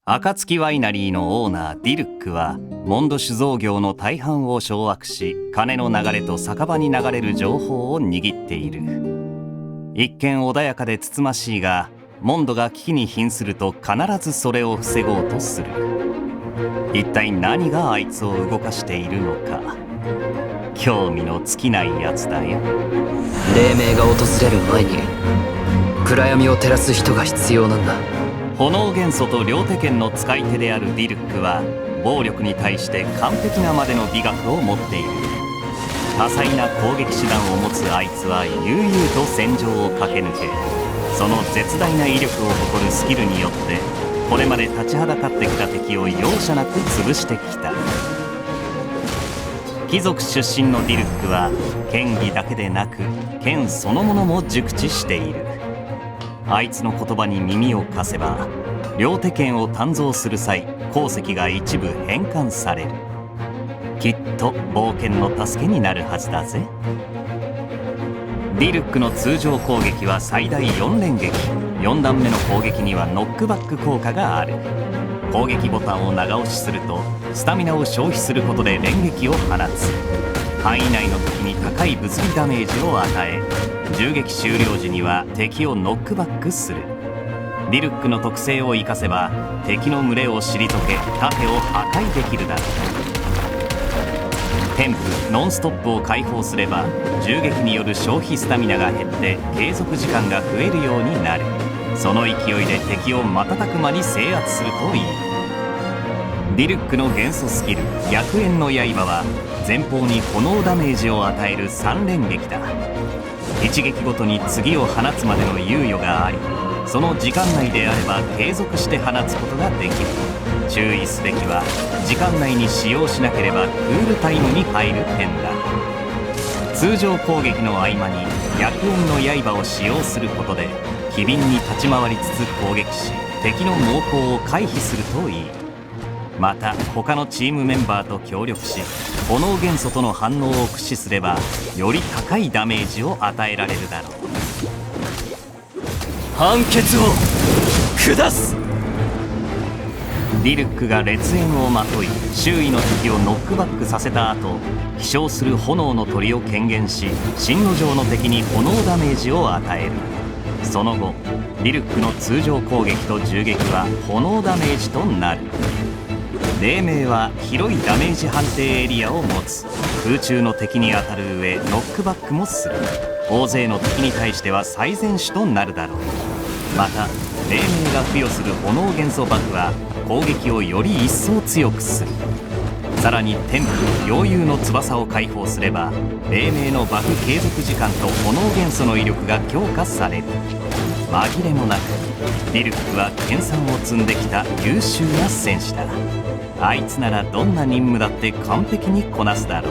暁ワイナリーのオーナーディルックはモンド酒造業の大半を掌握し、金の流れと酒場に流れる情報を握っている。一見穏やかでつつましいが、モンドが危機に瀕すると必ずそれを防ごうとする。一体何があいつを動かしているのか、興味の尽きないやつだよ。黎明が訪れる前に暗闇を照らす人が必要なんだ。炎元素と両手剣の使い手であるディルックは暴力に対して完璧なまでの美学を持っている。多彩な攻撃手段を持つあいつは悠々と戦場を駆け抜け、その絶大な威力を誇るスキルによってこれまで立ちはだかってきた敵を容赦なく潰してきた。貴族出身のディルックは剣技だけでなく剣そのものも熟知している。あいつの言葉に耳を貸せば、両手剣を鍛造する際鉱石が一部変換される。きっと冒険の助けになるはずだぜ。ディルックの通常攻撃は最大4連撃。4段目の攻撃にはノックバック効果がある。攻撃ボタンを長押しするとスタミナを消費することで連撃を放つ。範囲内の敵に高い物理ダメージを与え、銃撃終了時には敵をノックバックする。ディルックの特性を生かせば敵の群れを退け盾を破壊できるだろう。テンプノンストップを解放すれば銃撃による消費スタミナが減って継続時間が増えるようになる。その勢いで敵を瞬く間に制圧するといい。ディルックの元素スキル逆縁の刃は前方に炎ダメージを与える3連撃だ。一撃ごとに次を放つまでの猶予があり、その時間内であれば継続して放つことができる。注意すべきは時間内に使用しなければクールタイムに入る点だ。通常攻撃の合間に逆縁の刃を使用することで機敏に立ち回りつつ攻撃し、敵の猛攻を回避するといい。また他のチームメンバーと協力し、炎元素との反応を駆使すればより高いダメージを与えられるだろう。判決を下す。ディルックが烈焰をまとい周囲の敵をノックバックさせた後、飛翔する炎の鳥を顕現し進路上の敵に炎ダメージを与える。その後ディルックの通常攻撃と銃撃は炎ダメージとなる。黎明は広いダメージ判定エリアを持つ。空中の敵に当たる上ノックバックもする。大勢の敵に対しては最善手となるだろう。また黎明が付与する炎元素バフは攻撃をより一層強くする。さらに天賦陽遊の翼を解放すれば黎明のバフ継続時間と炎元素の威力が強化される。紛れもなくディルックは研鑽を積んできた優秀な戦士だ。あいつならどんな任務だって完璧にこなすだろ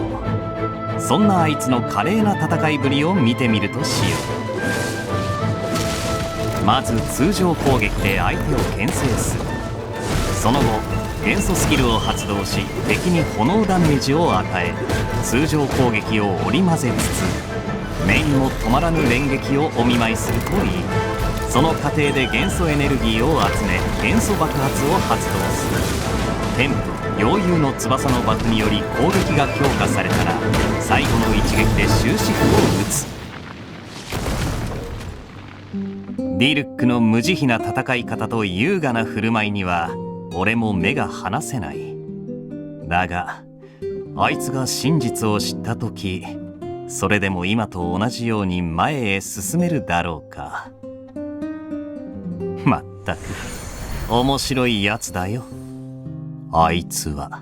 う。そんなあいつの華麗な戦いぶりを見てみるとしよう。まず通常攻撃で相手を牽制する。その後元素スキルを発動し敵に炎ダメージを与え、通常攻撃を織り交ぜつつ目にも止まらぬ連撃をお見舞いするといい。その過程で元素エネルギーを集め元素爆発を発動する。天賦陽遊の翼のバフにより攻撃が強化されたら最後の一撃で終止符を打つ。ディルックの無慈悲な戦い方と優雅な振る舞いには俺も目が離せない。だがあいつが真実を知った時、それでも今と同じように前へ進めるだろうか。まったく面白いやつだよあいつは。